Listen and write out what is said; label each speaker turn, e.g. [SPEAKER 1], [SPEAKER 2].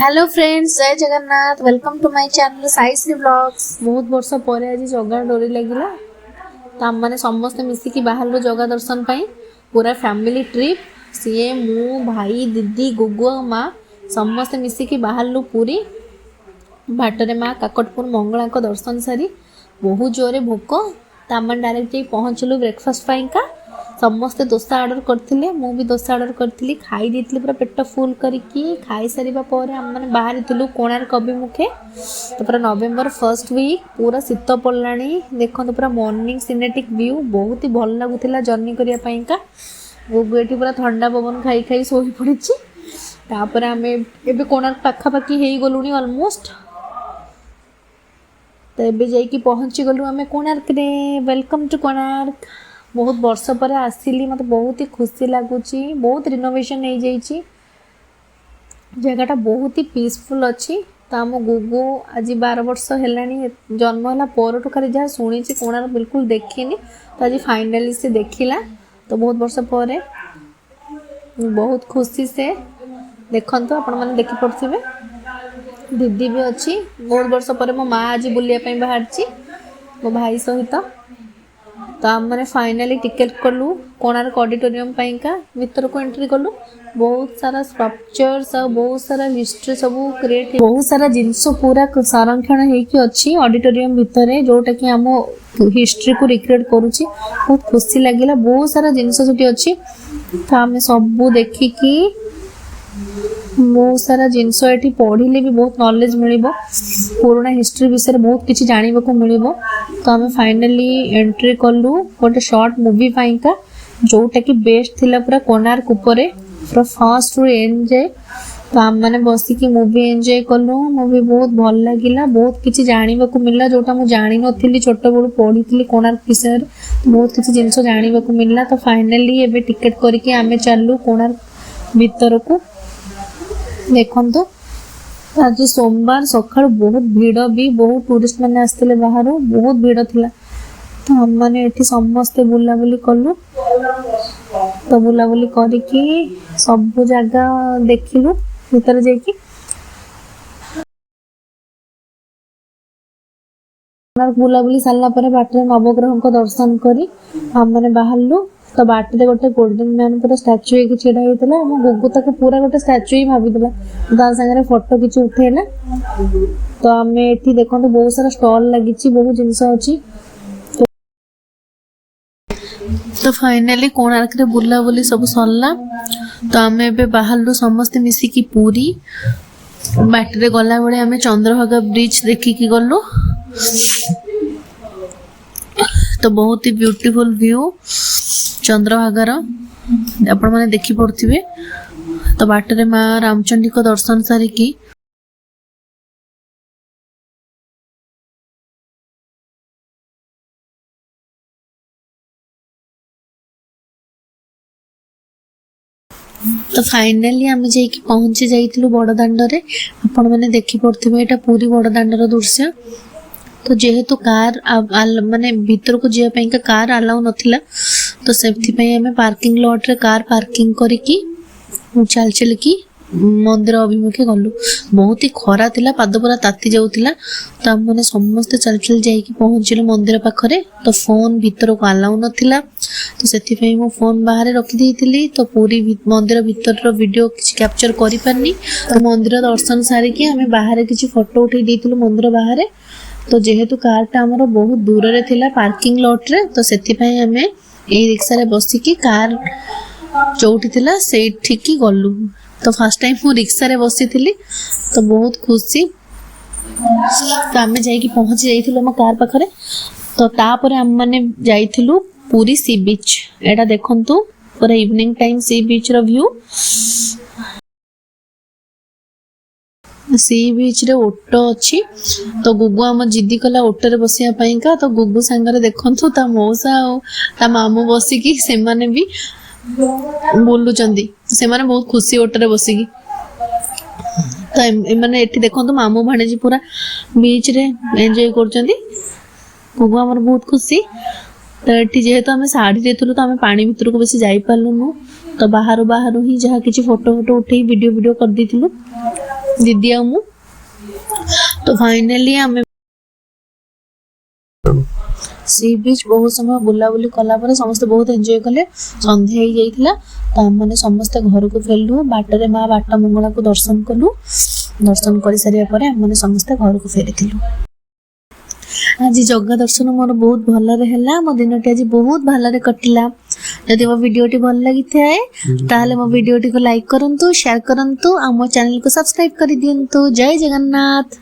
[SPEAKER 1] Hello friends, जय Jagannath. Welcome to my channel Saishree vlogs. बहुत वर्ष पर आज जगह डोरी लगिला तो आम मैंने समस्ते मिसिकी बाहर जगह दर्शन पाई पूरा फैमिली ट्रिप सी मु भाई दीदी गुगु माँ समस्ते मिसिकी बाहर पूरी बाटरे माँ काकटपुर मंगला को दर्शन सारी बहुत जोरे भोक तो आम डायरेक्ट पहुँचलु ब्रेकफास्ट का समस्ते दोसा ऑर्डर करथिले मु भी दोसा ऑर्डर करथिली खाई देथिली पूरा पेट फुल करिकी खाई सारिबा पर हम माने बाहर थिलु कोणार्क अभिमुखे तो पूरा नवेम्बर फर्स्ट वीक पूरा शीत पड़लानी देखो पूरा मॉर्निंग सिनेटिक व्यू बहुत ही भल लगुला जर्नी करिया पई का गुगु एठी पूरा ठंडा पवन खाई खाई सोई पड़िछि तापर आमे एबे कोणार्क पाखा पाखी हेई गलुनी ऑलमोस्ट तो एबे जाई की पहुंची गलु आमे कोणार्क रे। Welcome to Konark. बहुत वर्ष पर आसिली मत बहुत ही खुशी लगुच बहुत रिनोवेशन हो जाइए जगहटा बहुत ही पीसफुल अच्छी तो आम गुगु आज 12 वर्ष है जन्म है पर खाली जहाँ शुणी कोणार्क बिल्कुल देखनी तो आज फाइनाली से देखला तो बहुत वर्ष पर बहुत खुशी से देखु आपण मैंने देखी पड़े दीदी भी अच्छी बहुत वर्ष पर मो माँ आज बुलाया बाहर मो भाई सहित तो आम मैंने फाइनाली टिकेट कलु कोणार्क ऑडिटोरियम का भीतर को एंट्री कलु बहुत सारा स्ट्रक्चर्स बहुत सारा हिस्ट्री सब क्रिएट बहुत सारा जिनस पूरा संरक्षण होगी अच्छी ऑडिटोरियम भितर जोटा कि आम हिस्ट्री को रिक्रिएट करुच्ची बहुत खुशी लगे बहुत सारा जिनस अच्छी तो आम सब देखिकी बहुत सारा जिनस ये पढ़ले भी बहुत नॉलेज मिल पुराना हिस्ट्री विषय बहुत किसी जानवा को मिल तो आम फाइनाली एंट्री कलु गोटे शॉर्ट मूवी का जोटा कि बेस्ट थिला पूरा कोणार्क उपरे पूरा फर्स्ट रु एंड जाए तो आम मैंने बसिकी मूवी एंजॉय कलु मूवी बहुत भल लगिला बहुत किसी जानवा को मिलला जोटा मुझे जानी नी छोट बड़ू पढ़ी कोणार्क विषय बहुत किसी जिनस जानवा को मिलला तो फाइनाली एबे टिकेट करके आमे चलू कोणार्क भीतर को देखो आज सोमवार सकाल बहुत भीड़ भी बहुत टूरिस्ट मैंने आसते बाहर बहुत भीड़ थिला तो हम मैंने ये समस्ते बुलाबुली कलु तो बुलाबुली करके सब जगह देखिलु भीतर जाकि बुलाबुली सारा बाटर नवग्रह को दर्शन करी हम मैंने बाहरलु तो बाटे गोटे गोल्डन मैन पूरा स्टाच्यू होगी छिड़ा होता है गुगु तक पूरा गोटे स्टाच्यू ही भाभी सागर फोटो किसी उठेला तो आम ये देखो बहुत सारा स्टॉल लगी बहुत जिनस अच्छी तो फाइनाली कोणार्क रे बुलाबुली सब सरला तो आम ए बाहर समस्ते मिसिकी पूरी बाटे गला बेले आम चंद्रभागा ब्रिज देखिकी गलु तो बहुत ही ब्यूटीफुल व्यू चंद्रभागार आपण मैंने देखी पड़े तो बाटरे माँ रामचंडी को दर्शन सारिकी तो फाइनाली आम जा पहुंची जाइलु बड़दाण्डे आपण मैंने देखी पड़े यहाँ पूरी बड़दाण्डर दृश्य तो जेहेतु कार माने भीतर को जावाई का कार अलाउ नथिला तो से पार्किंग लॉट रे कार पार्किंग करिकी चल चल की मंदिर अभिमुखे गलु बहुत ही खरा थिला पाद पूरा ताती जाउथिला तो हम माने समस्त चल चल जाइकी पहुंचलु मंदिर पाखरे तो फोन भीतर को अलाउ नथिला तो सेति मो फोन बाहर रखी देइथिली तो पूरी मंदिर भीतर रो वीडियो किछि कैप्चर करि पारनी तो मंदिर दर्शन सारिकी हमें बाहर किछि फोटो उठै देइथिलु मंदिर बाहर तो जेहेतु कारटा आमर बहुत दूर रे थिला पार्किंग लॉट रे तो सेति हमें यही रिक्शा रे बसिकी कार जोठी थिला सेठी गलु तो फर्स्ट टाइम मु रिक्शा रे बसी थिली तो बहुत खुशी तो आमे जाइकी पहुंची जाइथिलु हम कार पाखरे तो तापर हम माने जाइथिलु पूरी सी बीच एटा देखंतु पूरा इवनिंग टाइम सी बीच रो व्यू सी बीच रे ओटो अच्छी तो गुगु आम जिद्दी कला ओटो रे बसिया पाई का तो गुगु सांगरे देखंतु ता मौसा और ता मामू बसिकी से माने भी बोलुचंदी से माने बहुत खुशी ओटो रे बसिकी तो ए माने एठी देखंतु मामू भाणेजी पूरा बीच रे एन्जॉय करचंदी गुगु हमर बहुत खुशी तो ये जेहेतु आम शाढ़ी देलु तो आम पानी भीतर को बेसी जाई पारलुनु तो बाहर ही जहाँ किसी फोटो फोटो उठे वीडियो कर देलु दीदी आ मु तो फाइनली आम सी बीच बहुत समय बुलाबुली कला पर समस्त बहुत एंजॉय कले संध्या हो जाइथिला तो आम मैंने समस्ते घर को फेरलु बाटर माँ बाट मंगला को दर्शन कलु दर्शन कर सारिया पर आम मैंने समस्ते घर को फेरिथिलु आज जगह दर्शन मोर बहुत भल है मो दिन आज बहुत भल कटिला जदि मो वीडियोटी भल लगी थाए ताले मो वीडियोटी को लाइक करंतु शेयर करंतु आ मो चैनल को सब्सक्राइब कर दियंतु जय जगन्नाथ।